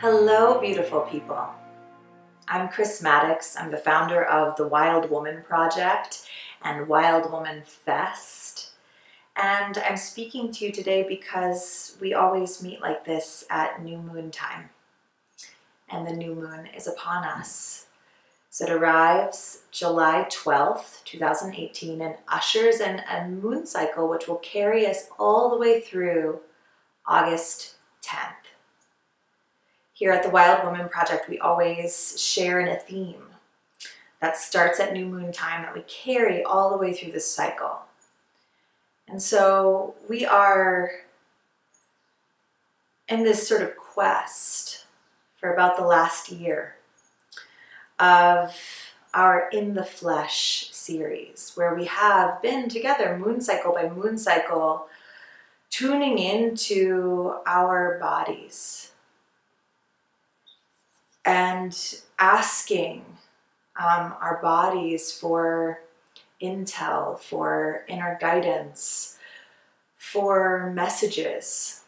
Hello, beautiful people. I'm Chris Maddox. I'm the founder of the Wild Woman Project and Wild Woman Fest. And I'm speaking to you today because we always meet like this at new moon time. And the new moon is upon us. So it arrives July 12th, 2018, and ushers in a moon cycle which will carry us all the way through August 10th. Here at the Wild Woman Project, we always share in a theme that starts at new moon time that we carry all the way through this cycle. And so we are in this sort of quest for about the last year of our In the Flesh series, where we have been together moon cycle by moon cycle, tuning into our bodies and asking our bodies for intel, for inner guidance, for messages.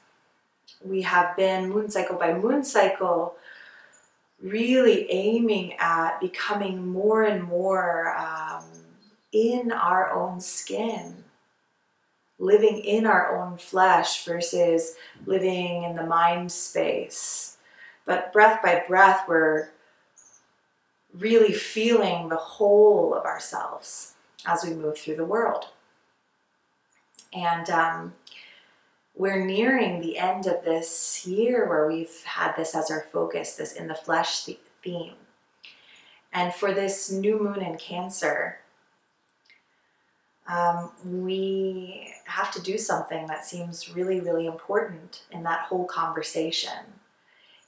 We have been moon cycle by moon cycle really aiming at becoming more and more in our own skin, living in our own flesh versus living in the mind space. But breath by breath, we're really feeling the whole of ourselves as we move through the world. And we're nearing the end of this year where we've had this as our focus, this in the flesh theme. And for this new moon in Cancer, we have to do something that seems really, really important in that whole conversation.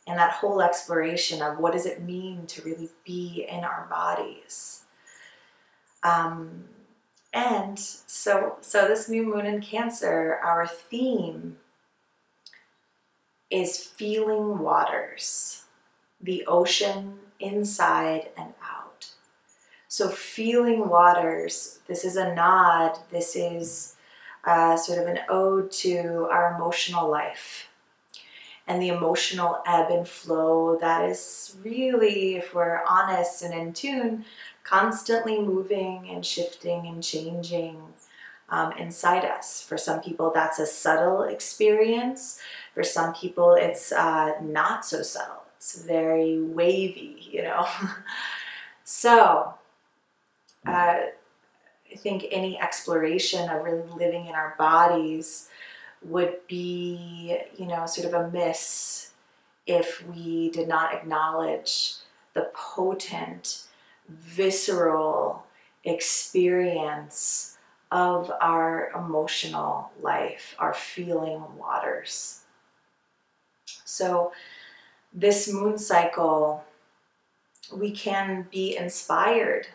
And that whole exploration of what does it mean to really be in our bodies. And so this new moon in Cancer, our theme is feeling waters, the ocean inside and out. So feeling waters, this is a nod, this is sort of an ode to our emotional life. And the emotional ebb and flow that is really, if we're honest and in tune, constantly moving and shifting and changing inside us. For some people, that's a subtle experience. For some people, it's not so subtle. It's very wavy, you know. So I think any exploration of really living in our bodies would be, sort of a miss if we did not acknowledge the potent, visceral experience of our emotional life, our feeling waters. So this moon cycle, we can be inspired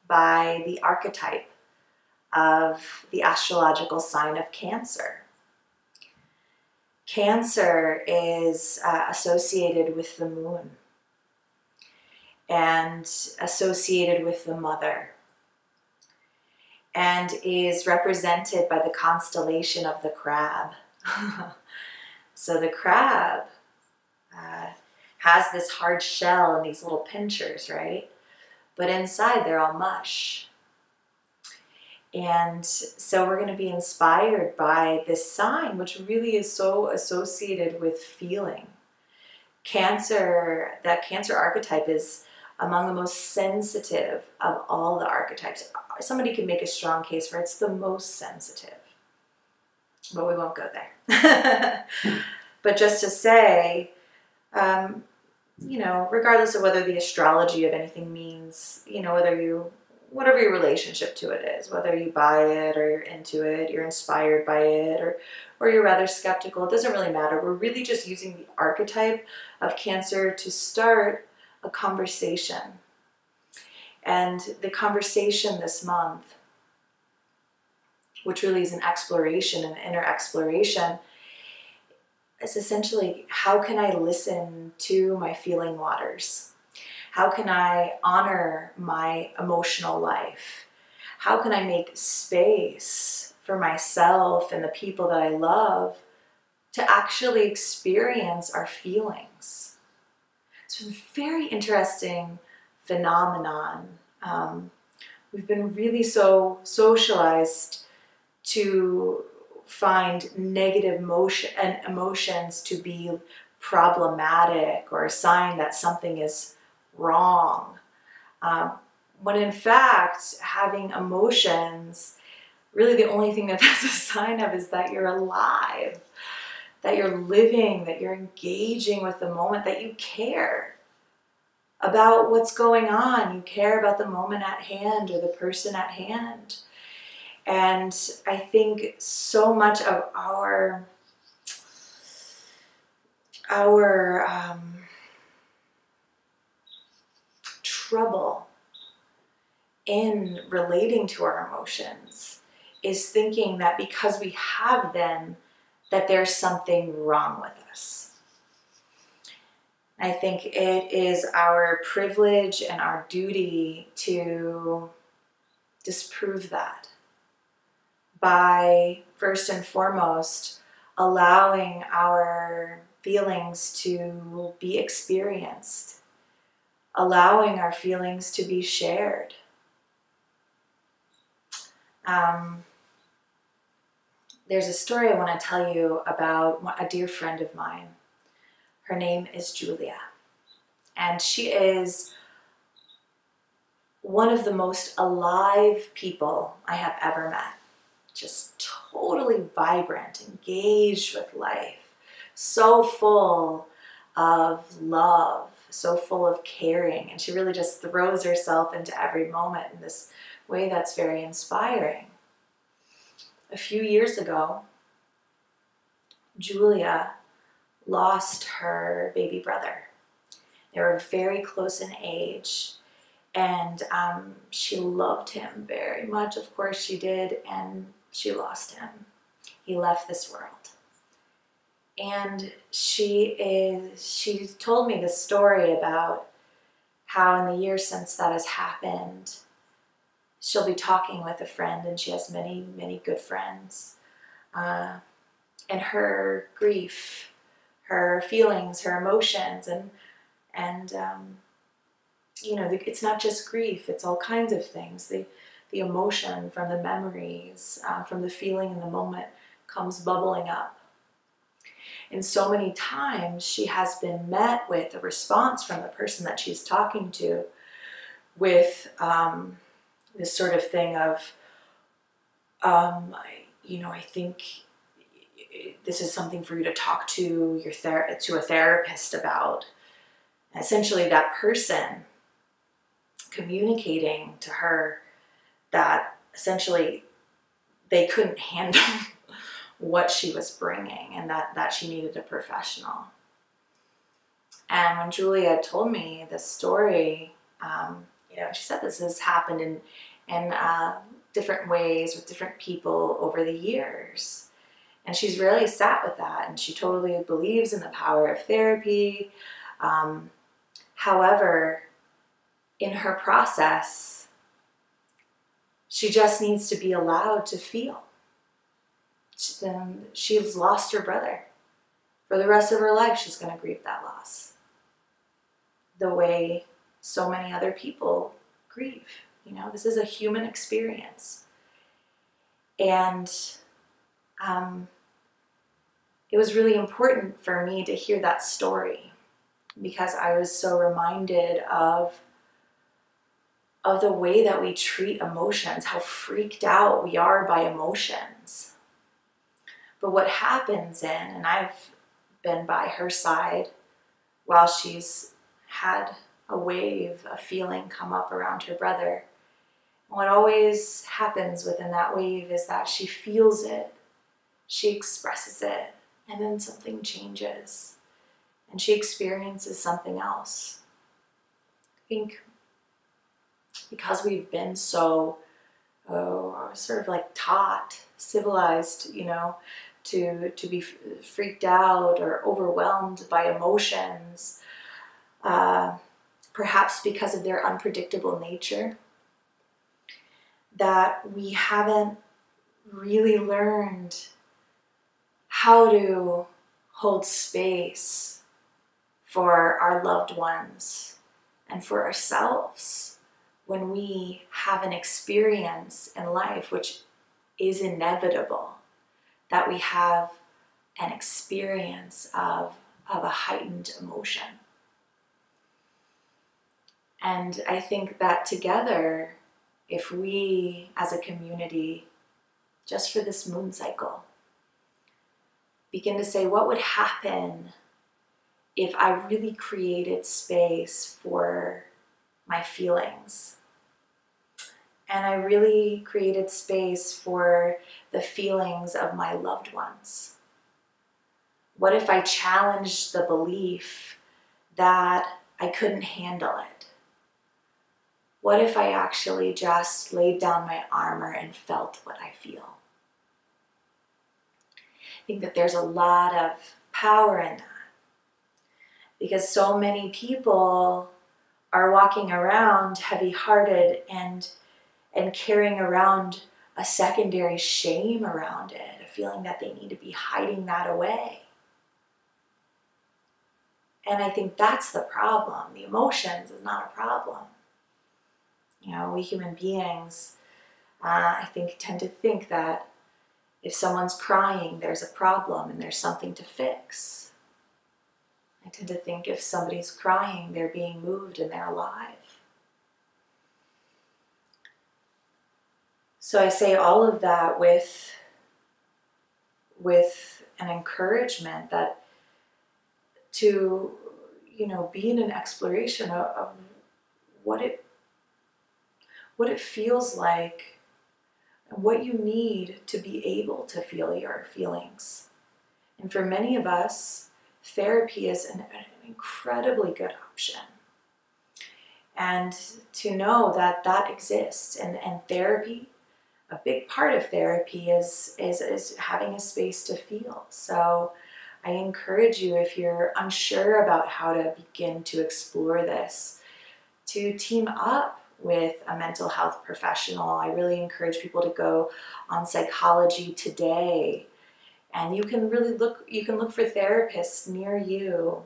by the archetype of the astrological sign of Cancer. Cancer is associated with the moon and associated with the mother and is represented by the constellation of the crab. So the crab has this hard shell and these little pinchers, right? But inside they're all mush. And so we're going to be inspired by this sign, which really is so associated with feeling. Cancer, that Cancer archetype is among the most sensitive of all the archetypes. Somebody could make a strong case for it's the most sensitive, but we won't go there. But just to say, regardless of whether the astrology of anything means, whatever your relationship to it is, whether you buy it or you're into it, you're inspired by it, or you're rather skeptical, it doesn't really matter. We're really just using the archetype of Cancer to start a conversation. And the conversation this month, which really is an exploration, an inner exploration, is essentially, how can I listen to my feeling waters? How can I honor my emotional life? How can I make space for myself and the people that I love to actually experience our feelings? which is a very interesting phenomenon. We've been really so socialized to find negative emotions to be problematic or a sign that something is wrong. When in fact, having emotions, really the only thing that that's a sign of is that you're alive, that you're living, that you're engaging with the moment, that you care about what's going on. You care about the moment at hand or the person at hand. And I think so much of our trouble in relating to our emotions is thinking that because we have them, that there's something wrong with us. I think it is our privilege and our duty to disprove that by, first and foremost, allowing our feelings to be experienced, allowing our feelings to be shared. There's a story I want to tell you about a dear friend of mine. Her name is Julia, and she is one of the most alive people I have ever met. Just totally vibrant, engaged with life, so full of love, so full of caring, and she really just throws herself into every moment in this way that's very inspiring. A few years ago, Julia lost her baby brother. They were very close in age, and she loved him very much, of course she did, and she lost him. He left this world. And she told me this story about how in the years since that has happened, she'll be talking with a friend, and she has many, many good friends. And her grief, her feelings, her emotions, and you know, it's not just grief, it's all kinds of things. The emotion from the memories, from the feeling in the moment comes bubbling up. And so many times she has been met with a response from the person that she's talking to with this sort of thing of, I think this is something for you to talk to to a therapist about. Essentially, that person communicating to her that essentially they couldn't handle what she was bringing, and that she needed a professional. And when Julia told me this story, she said this has happened in different ways with different people over the years. And she's really sat with that, and she totally believes in the power of therapy. However, in her process, she just needs to be allowed to feel. She's lost her brother. For the rest of her life, she's going to grieve that loss. The way so many other people grieve. This is a human experience. And it was really important for me to hear that story, because I was so reminded of the way that we treat emotions, how freaked out we are by emotions. But what happens and I've been by her side while she's had a wave of feeling come up around her brother. What always happens within that wave is that she feels it, she expresses it, and then something changes, and she experiences something else. I think because we've been so sort of like taught, civilized, to be freaked out or overwhelmed by emotions, perhaps because of their unpredictable nature, that we haven't really learned how to hold space for our loved ones, and for ourselves when we have an experience in life which is inevitable, that we have an experience of a heightened emotion. And I think that together, if we as a community, just for this moon cycle, begin to say, what would happen if I really created space for my feelings? And I really created space for the feelings of my loved ones. What if I challenged the belief that I couldn't handle it? What if I actually just laid down my armor and felt what I feel? I think that there's a lot of power in that, because so many people are walking around heavy-hearted and carrying around a secondary shame around it, a feeling that they need to be hiding that away. And I think that's the problem. The emotions is not a problem. You know, we human beings, I think, tend to think that if someone's crying, there's a problem and there's something to fix. I tend to think if somebody's crying, they're being moved and they're alive. So I say all of that with an encouragement that to, be in an exploration of what it feels like and what you need to be able to feel your feelings. And for many of us, therapy is an incredibly good option. And to know that that exists, and therapy, a big part of therapy is having a space to feel. So I encourage you, if you're unsure about how to begin to explore this, to team up with a mental health professional. I really encourage people to go on Psychology Today, and you can look for therapists near you.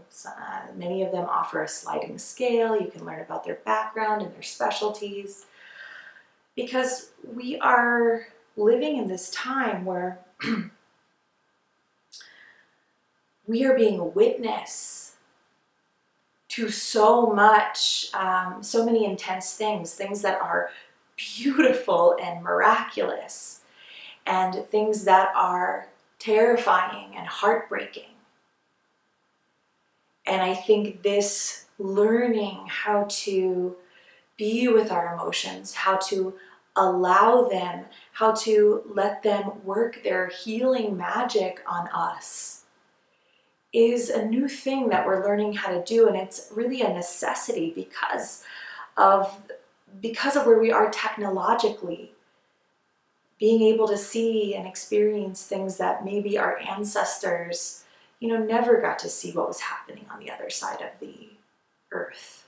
Many of them offer a sliding scale. You can learn about their background and their specialties, because we are living in this time where we are being witness to so much, so many intense things that are beautiful and miraculous, and things that are terrifying and heartbreaking. And I think this learning how to be with our emotions, how to allow them, how to let them work their healing magic on us, is a new thing that we're learning how to do. And it's really a necessity because of where we are technologically, being able to see and experience things that maybe our ancestors, never got to see what was happening on the other side of the earth.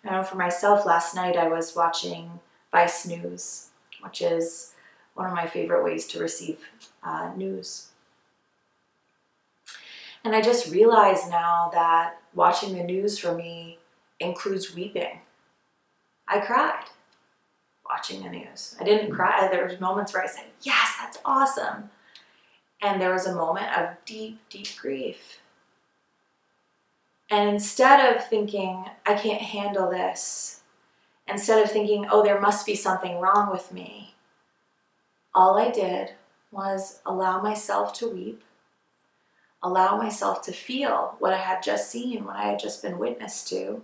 I know for myself, last night I was watching Vice News, which is one of my favorite ways to receive news. And I just realized now that watching the news for me includes weeping. I cried watching the news. I didn't cry. There was moments where I said, yes, that's awesome. And there was a moment of deep, deep grief. And instead of thinking, I can't handle this, instead of thinking, oh, there must be something wrong with me, all I did was allow myself to weep, allow myself to feel what I had just seen, what I had just been witness to,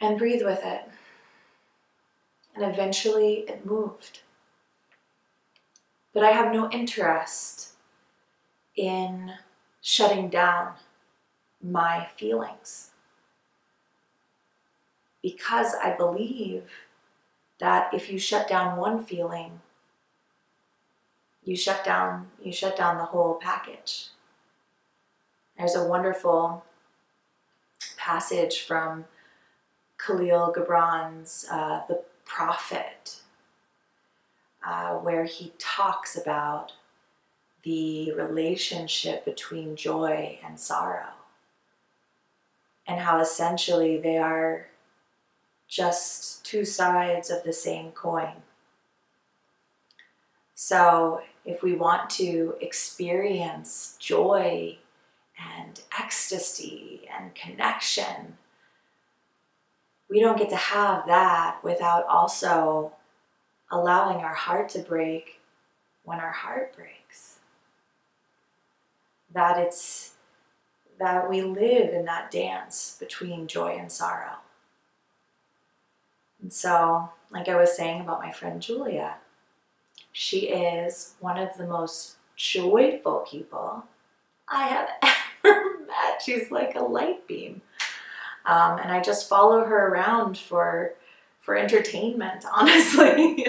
and breathe with it. And eventually it moved. But I have no interest in shutting down my feelings, because I believe that if you shut down one feeling, you shut down the whole package. There's a wonderful passage from Khalil Gibran's The Prophet, where he talks about the relationship between joy and sorrow, and how essentially they are just two sides of the same coin. So if we want to experience joy and ecstasy and connection, we don't get to have that without also allowing our heart to break when our heart breaks. That we live in that dance between joy and sorrow. And so, like I was saying about my friend Julia, she is one of the most joyful people I have ever met. She's like a light beam. And I just follow her around for entertainment, honestly,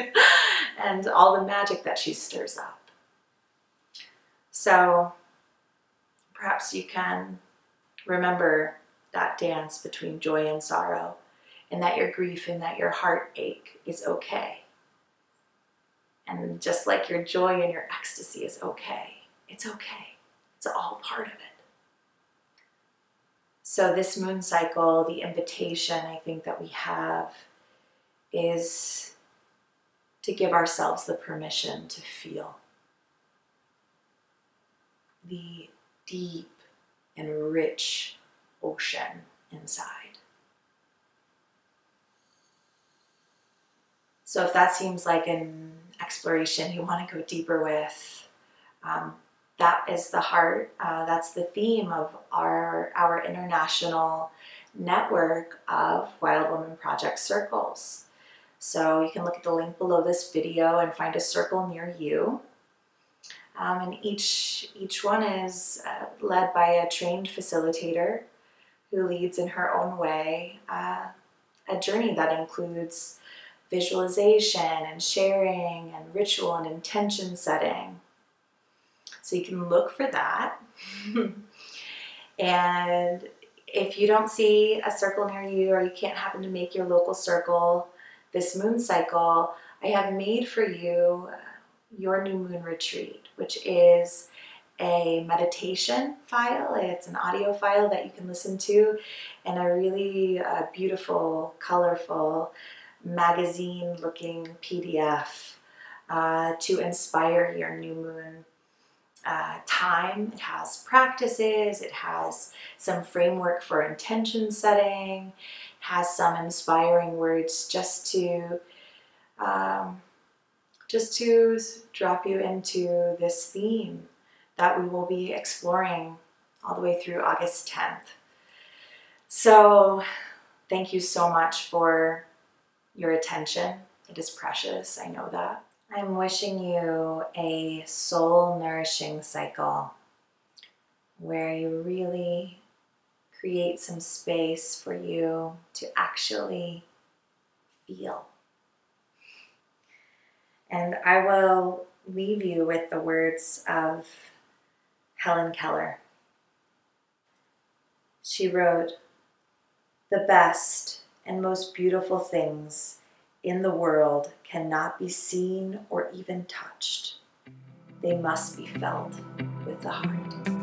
and all the magic that she stirs up. So perhaps you can remember that dance between joy and sorrow, and that your grief and that your heartache is okay. And just like your joy and your ecstasy is okay, it's okay. It's all part of it. So this moon cycle, the invitation I think that we have is to give ourselves the permission to feel the deep and rich ocean inside. So if that seems like an exploration you want to go deeper with, that is the heart. That's the theme of our international network of Wild Woman Project circles. So you can look at the link below this video and find a circle near you. And each one is led by a trained facilitator who leads in her own way a journey that includes visualization and sharing and ritual and intention setting. So you can look for that. And if you don't see a circle near you, or you can't happen to make your local circle this moon cycle, I have made for you your new moon retreat, which is a meditation file. It's an audio file that you can listen to, and a really beautiful, colorful, magazine-looking PDF to inspire your new moon time. It has practices, it has some framework for intention setting, has some inspiring words just to drop you into this theme that we will be exploring all the way through August 10th. So thank you so much for your attention. It is precious, I know that. I'm wishing you a soul-nourishing cycle where you really create some space for you to actually feel. And I will leave you with the words of Helen Keller. She wrote, "The best and most beautiful things in the world cannot be seen or even touched. They must be felt with the heart."